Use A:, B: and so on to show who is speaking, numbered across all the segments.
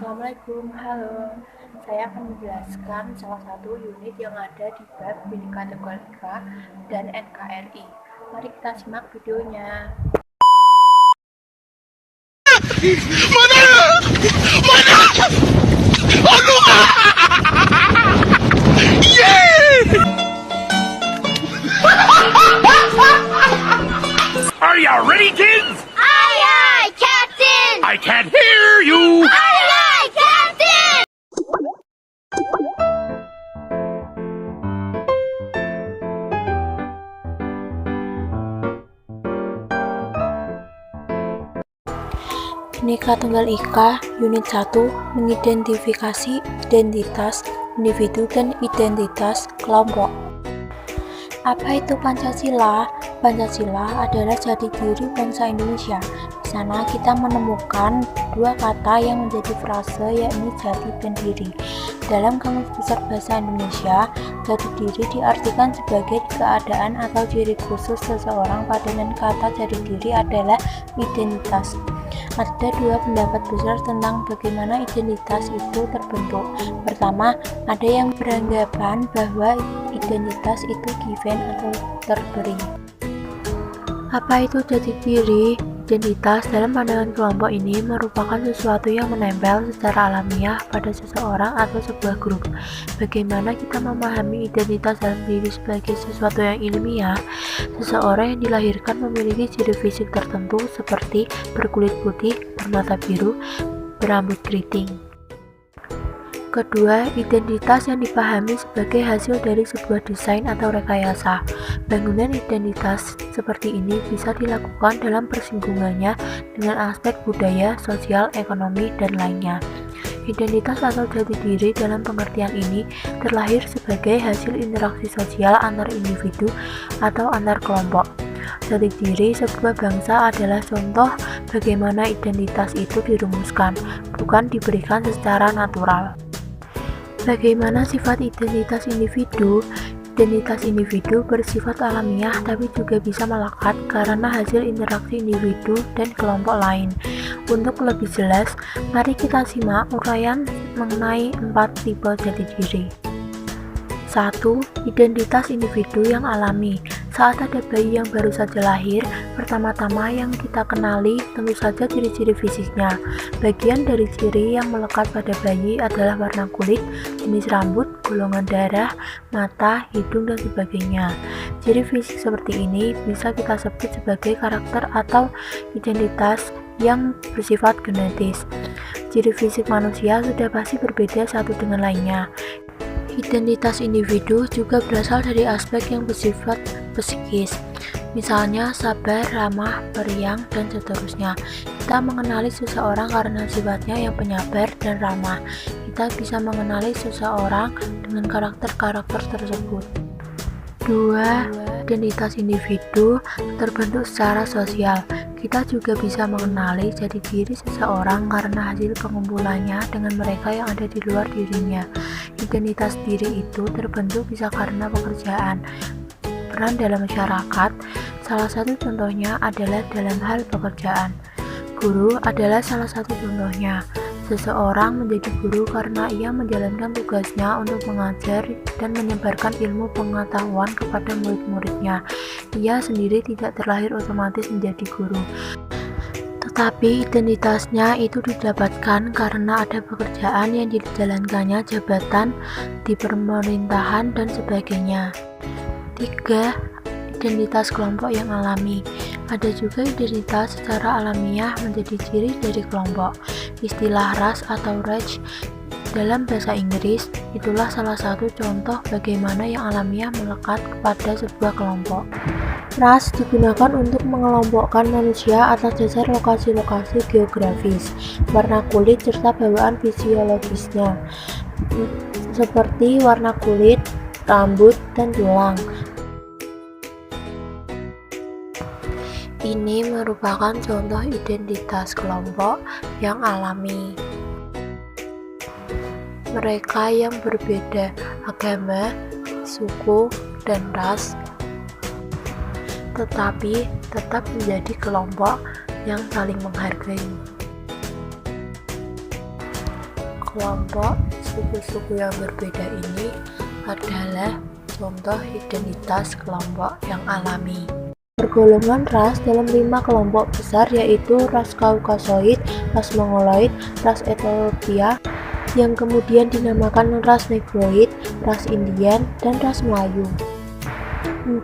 A: Assalamualaikum, halo. Saya akan menjelaskan salah satu unit yang ada di bab Bhinneka Tunggal Ika dan NKRI. Mari kita simak videonya.
B: Are you ready, kids?
C: Aye, aye, Captain!
B: I can't hear you!
C: Aye, aye, Captain!
A: Bhinneka Tunggal Ika, Unit 1, mengidentifikasi identitas individu dan identitas kelompok. Apa itu Pancasila? Pancasila adalah jati diri bangsa Indonesia. Di sana kita menemukan dua kata yang menjadi frase, yakni jati dan diri. Dalam Kamus Besar Bahasa Indonesia, jati diri diartikan sebagai keadaan atau ciri khusus seseorang, padahal kata jati diri adalah identitas. Ada dua pendapat besar tentang bagaimana identitas itu terbentuk. Pertama, ada yang beranggapan bahwa identitas itu given atau terberi. Apa itu jati diri? Identitas dalam pandangan kelompok ini merupakan sesuatu yang menempel secara alamiah pada seseorang atau sebuah grup. Bagaimana kita memahami identitas dalam diri sebagai sesuatu yang ilmiah? Seseorang yang dilahirkan memiliki ciri fisik tertentu seperti berkulit putih, bermata biru, berambut keriting. Kedua, identitas yang dipahami sebagai hasil dari sebuah desain atau rekayasa. Bangunan identitas seperti ini bisa dilakukan dalam persinggungannya dengan aspek budaya, sosial, ekonomi, dan lainnya. Identitas atau jati diri dalam pengertian ini terlahir sebagai hasil interaksi sosial antar individu atau antar kelompok. Jati diri sebuah bangsa adalah contoh bagaimana identitas itu dirumuskan, bukan diberikan secara natural. Bagaimana sifat identitas individu? Identitas individu bersifat alamiah tapi juga bisa melekat karena hasil interaksi individu dan kelompok lain. Untuk lebih jelas, mari kita simak uraian mengenai 4 tipe jati diri. 1. Identitas individu yang alami. Saat ada bayi yang baru saja lahir, pertama-tama yang kita kenali tentu saja ciri-ciri fisiknya. Bagian dari ciri yang melekat pada bayi adalah warna kulit, jenis rambut, golongan darah, mata, hidung, dan sebagainya. Ciri fisik seperti ini bisa kita sebut sebagai karakter atau identitas yang bersifat genetis. Ciri fisik manusia sudah pasti berbeda satu dengan lainnya. Identitas individu juga berasal dari aspek yang bersifat psikis, misalnya sabar, ramah, periang, dan seterusnya. Kita mengenali seseorang karena sifatnya yang penyabar dan ramah. Kita bisa mengenali seseorang dengan karakter-karakter tersebut. 2. Identitas individu terbentuk secara sosial. Kita juga bisa mengenali jati diri seseorang karena hasil pengumpulannya dengan mereka yang ada di luar dirinya. Identitas diri itu terbentuk bisa karena pekerjaan, peran dalam masyarakat. Salah satu contohnya adalah dalam hal pekerjaan. Guru adalah salah satu contohnya. Seseorang menjadi guru karena ia menjalankan tugasnya untuk mengajar dan menyebarkan ilmu pengetahuan kepada murid-muridnya. Ia sendiri tidak terlahir otomatis menjadi guru, tetapi identitasnya itu didapatkan karena ada pekerjaan yang dijalankannya, jabatan di pemerintahan, dan sebagainya. 3. Identitas kelompok yang alami. Ada juga identitas secara alamiah menjadi ciri dari kelompok. Istilah ras atau race dalam bahasa Inggris itulah salah satu contoh bagaimana yang alamiah melekat kepada sebuah kelompok. Ras digunakan untuk mengelompokkan manusia atas dasar lokasi-lokasi geografis, warna kulit, serta bawaan fisiologisnya, seperti warna kulit, rambut, dan tulang. Ini merupakan contoh identitas kelompok yang alami. Mereka yang berbeda agama, suku, dan ras, tetapi tetap menjadi kelompok yang saling menghargai. Kelompok suku-suku yang berbeda ini adalah contoh identitas kelompok yang alami. Pergolongan ras dalam 5 kelompok besar, yaitu ras Kaukasoid, ras Mongoloid, ras Ethiopia, yang kemudian dinamakan ras Negroid, ras Indian, dan ras Melayu. 4.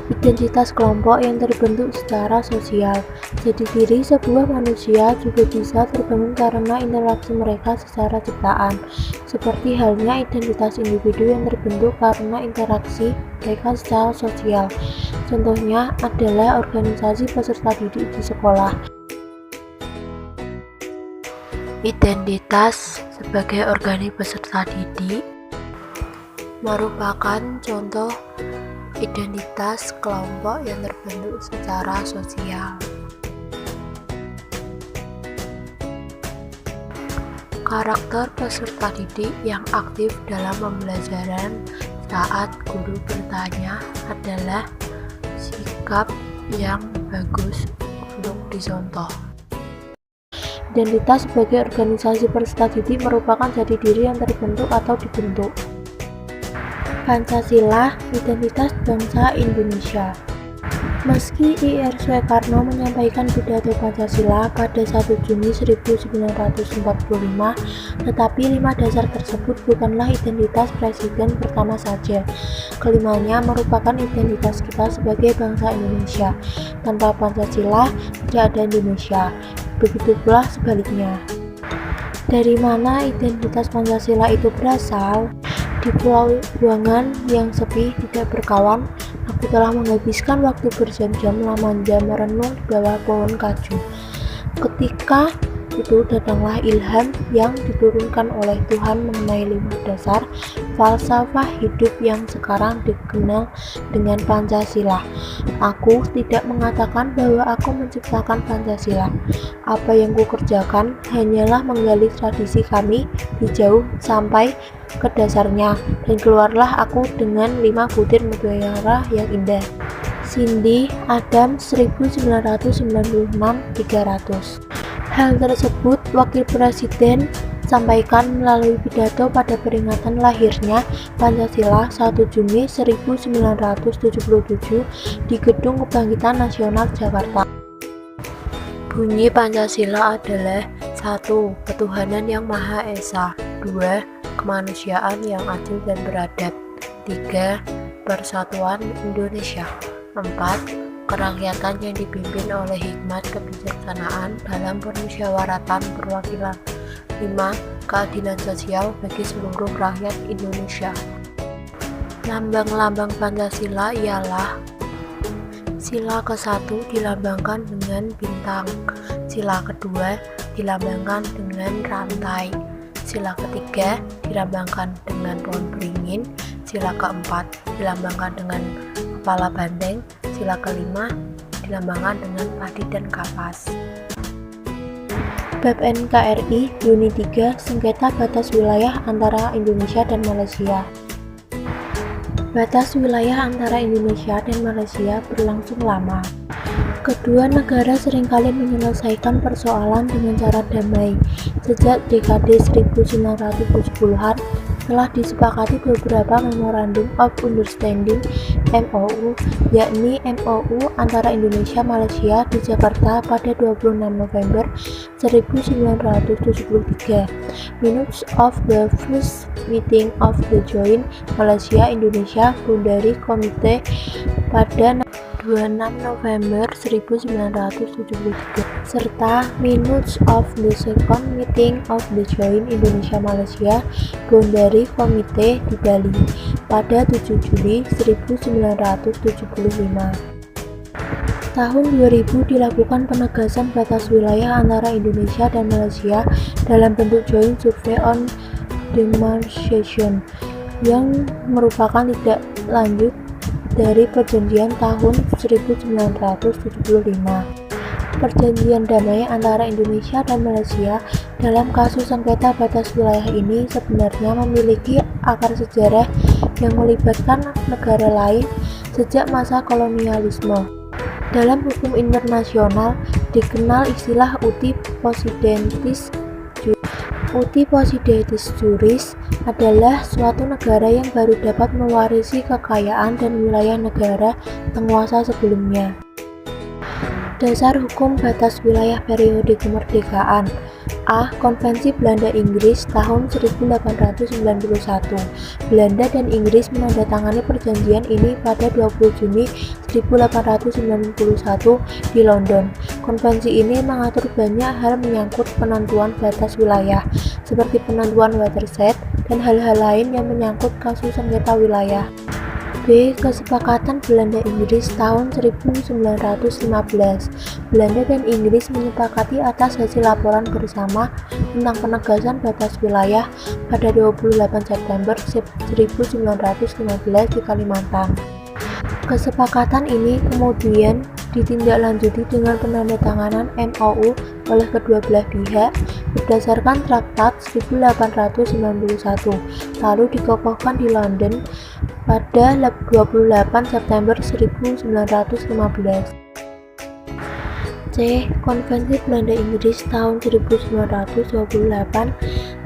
A: Identitas kelompok yang terbentuk secara sosial. Jati diri sebuah manusia juga bisa terbangun karena interaksi mereka secara ciptaan, seperti halnya identitas individu yang terbentuk karena interaksi mereka secara sosial. Contohnya adalah organisasi peserta didik di sekolah. Identitas sebagai organisasi peserta didik merupakan contoh identitas kelompok yang terbentuk secara sosial. Karakter peserta didik yang aktif dalam pembelajaran saat guru bertanya adalah sikap yang bagus untuk dicontoh. Identitas sebagai organisasi peserta didik merupakan jati diri yang terbentuk atau dibentuk. Pancasila, identitas bangsa Indonesia. Meski Ir. Soekarno menyampaikan pidato Pancasila pada 1 Juni 1945, tetapi 5 dasar tersebut bukanlah identitas presiden pertama saja. Kelimanya merupakan identitas kita sebagai bangsa Indonesia. Tanpa Pancasila, tidak ada Indonesia. Begitu pula sebaliknya. Dari mana identitas Pancasila itu berasal? Di Pulau Buangan yang sepi tidak berkawan, aku telah menghabiskan waktu berjam-jam lamanya merenung di bawah pohon kaju. Ketika itu datanglah ilham yang diturunkan oleh Tuhan mengenai 5 dasar falsafah hidup yang sekarang dikenal dengan Pancasila. Aku tidak mengatakan bahwa aku menciptakan Pancasila. Apa yang kukerjakan hanyalah menggali tradisi kami di jauh sampai ke dasarnya, dan keluarlah aku dengan 5 butir mutiara yang indah. Cindy Adams 1996-300. Hal tersebut Wakil Presiden sampaikan melalui pidato pada peringatan lahirnya Pancasila 1 Juni 1977 di Gedung Kebangkitan Nasional Jakarta. Bunyi Pancasila adalah 1. Ketuhanan yang Maha Esa. 2. Kemanusiaan yang adil dan beradab. 3. Persatuan Indonesia. 4. Kerakyatan yang dipimpin oleh hikmat kebijaksanaan dalam permusyawaratan perwakilan. 5. Keadilan sosial bagi seluruh rakyat Indonesia. Lambang-lambang Pancasila ialah: sila ke-1 dilambangkan dengan bintang, sila kedua dilambangkan dengan rantai, sila ketiga dilambangkan dengan pohon beringin, sila keempat dilambangkan dengan kepala banteng, sila kelima dilambangkan dengan padi dan kapas. Bab NKRI Unit 3 Sengketa batas wilayah antara Indonesia dan Malaysia. Batas wilayah antara Indonesia dan Malaysia berlangsung lama. Kedua negara seringkali menyelesaikan persoalan dengan cara damai. Sejak dekade 1970-an telah disepakati beberapa Memorandum of Understanding (MOU), yakni MOU antara Indonesia Malaysia di Jakarta pada 26 November 1973, Minutes of the First Meeting of the Joint Malaysia-Indonesia Boundary Committee pada 26 November 1973, serta Minutes of the Second Meeting of the Joint Indonesia-Malaysia Boundary Committee di Bali pada 7 Juli 1975. Tahun 2000 dilakukan penegasan batas wilayah antara Indonesia dan Malaysia dalam bentuk Joint Survey on Demarcation yang merupakan tindak lanjut dari perjanjian tahun 1975. Perjanjian damai antara Indonesia dan Malaysia dalam kasus sengketa batas wilayah ini sebenarnya memiliki akar sejarah yang melibatkan negara lain sejak masa kolonialisme. Dalam hukum internasional dikenal istilah uti possidetis. Uti possidetis juris adalah suatu negara yang baru dapat mewarisi kekayaan dan wilayah negara penguasa sebelumnya. Dasar hukum batas wilayah periode kemerdekaan. A. Konvensi Belanda-Inggris tahun 1891. Belanda dan Inggris menandatangani perjanjian ini pada 20 Juni 1891 di London. Konvensi ini mengatur banyak hal menyangkut penentuan batas wilayah, seperti penentuan watershed dan hal-hal lain yang menyangkut kasus sengketa wilayah. B. Kesepakatan Belanda-Inggris tahun 1915. Belanda dan Inggris menyepakati atas hasil laporan bersama tentang penegasan batas wilayah pada 28 September 1915 di Kalimantan. Kesepakatan ini kemudian ditindaklanjuti dengan penandatanganan MoU oleh kedua belah pihak berdasarkan Traktat 1891, lalu dikokohkan di London pada 28 September 1915. C. Konvensi Belanda-Inggris tahun 1928.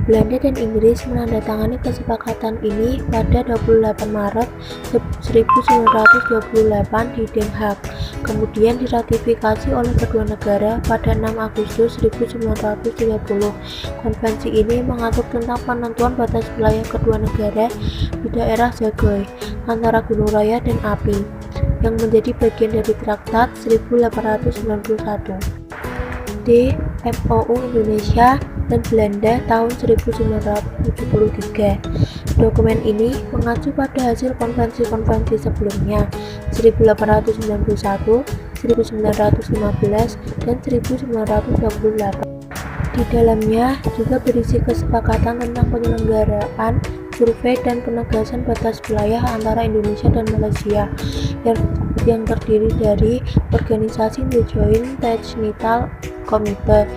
A: Belanda dan Inggris menandatangani kesepakatan ini pada 28 Maret 1928 di Den Haag, kemudian diratifikasi oleh kedua negara pada 6 Agustus 1930. Konvensi ini mengatur tentang penentuan batas wilayah kedua negara di daerah Zagoy antara Gunung Raya dan Api, yang menjadi bagian dari Traktat 1891. D. MoU Indonesia dan Belanda tahun 1973. Dokumen ini mengacu pada hasil konvensi-konvensi sebelumnya 1891, 1915, dan 1928. Di dalamnya juga berisi kesepakatan tentang penyelenggaraan survei dan penegasan batas wilayah antara Indonesia dan Malaysia yang terdiri dari organisasi The Joint Technical Committee,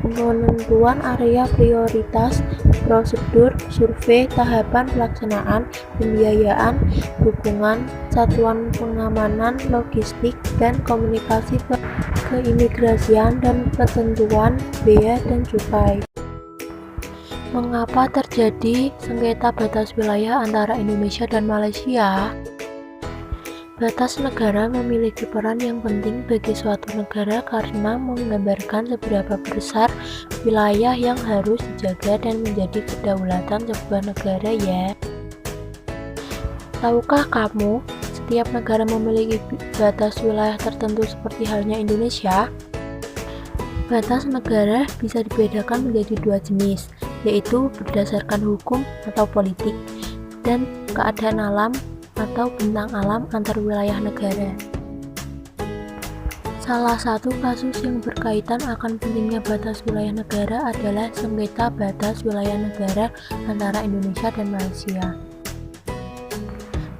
A: penentuan area prioritas, prosedur survei, tahapan pelaksanaan, pembiayaan, dukungan, satuan pengamanan, logistik, dan komunikasi keimigrasian dan ketentuan bea dan cukai. Mengapa terjadi sengketa batas wilayah antara Indonesia dan Malaysia? Batas negara memiliki peran yang penting bagi suatu negara karena menggambarkan seberapa besar wilayah yang harus dijaga dan menjadi kedaulatan sebuah negara ya. Tahukah kamu, setiap negara memiliki batas wilayah tertentu seperti halnya Indonesia? Batas negara bisa dibedakan menjadi dua jenis, yaitu berdasarkan hukum atau politik, dan keadaan alam atau bentang alam antar wilayah negara. Salah satu kasus yang berkaitan akan pentingnya batas wilayah negara adalah sengketa batas wilayah negara antara Indonesia dan Malaysia.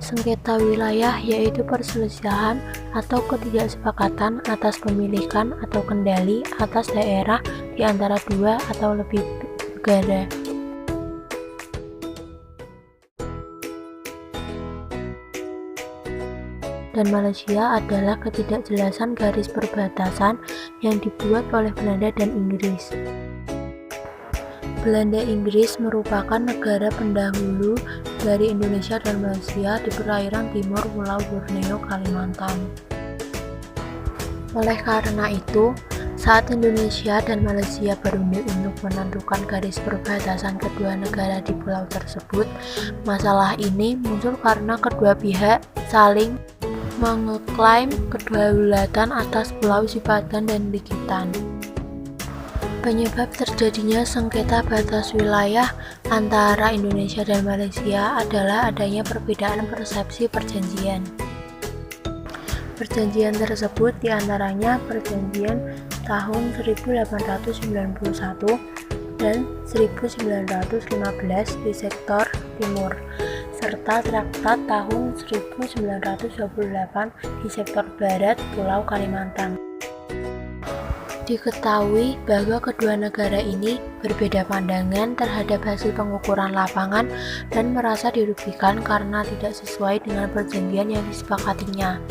A: Sengketa wilayah yaitu perselisihan atau ketidaksepakatan atas pemilikan atau kendali atas daerah di antara dua atau lebih negara. Dan Malaysia adalah ketidakjelasan garis perbatasan yang dibuat oleh Belanda dan Inggris. Belanda-Inggris merupakan negara pendahulu dari Indonesia dan Malaysia di perairan timur Pulau Borneo, Kalimantan. Oleh karena itu, saat Indonesia dan Malaysia berunding untuk menentukan garis perbatasan kedua negara di pulau tersebut, masalah ini muncul karena kedua pihak saling mengeklaim kedaulatan atas Pulau Sipatan dan Likitan. Penyebab terjadinya sengketa batas wilayah antara Indonesia dan Malaysia adalah adanya perbedaan persepsi perjanjian. Perjanjian tersebut diantaranya perjanjian tahun 1891 dan 1915 di sektor timur, serta Traktat tahun 1928 di sektor barat Pulau Kalimantan. Diketahui bahwa kedua negara ini berbeda pandangan terhadap hasil pengukuran lapangan dan merasa dirugikan karena tidak sesuai dengan perjanjian yang disepakatinya.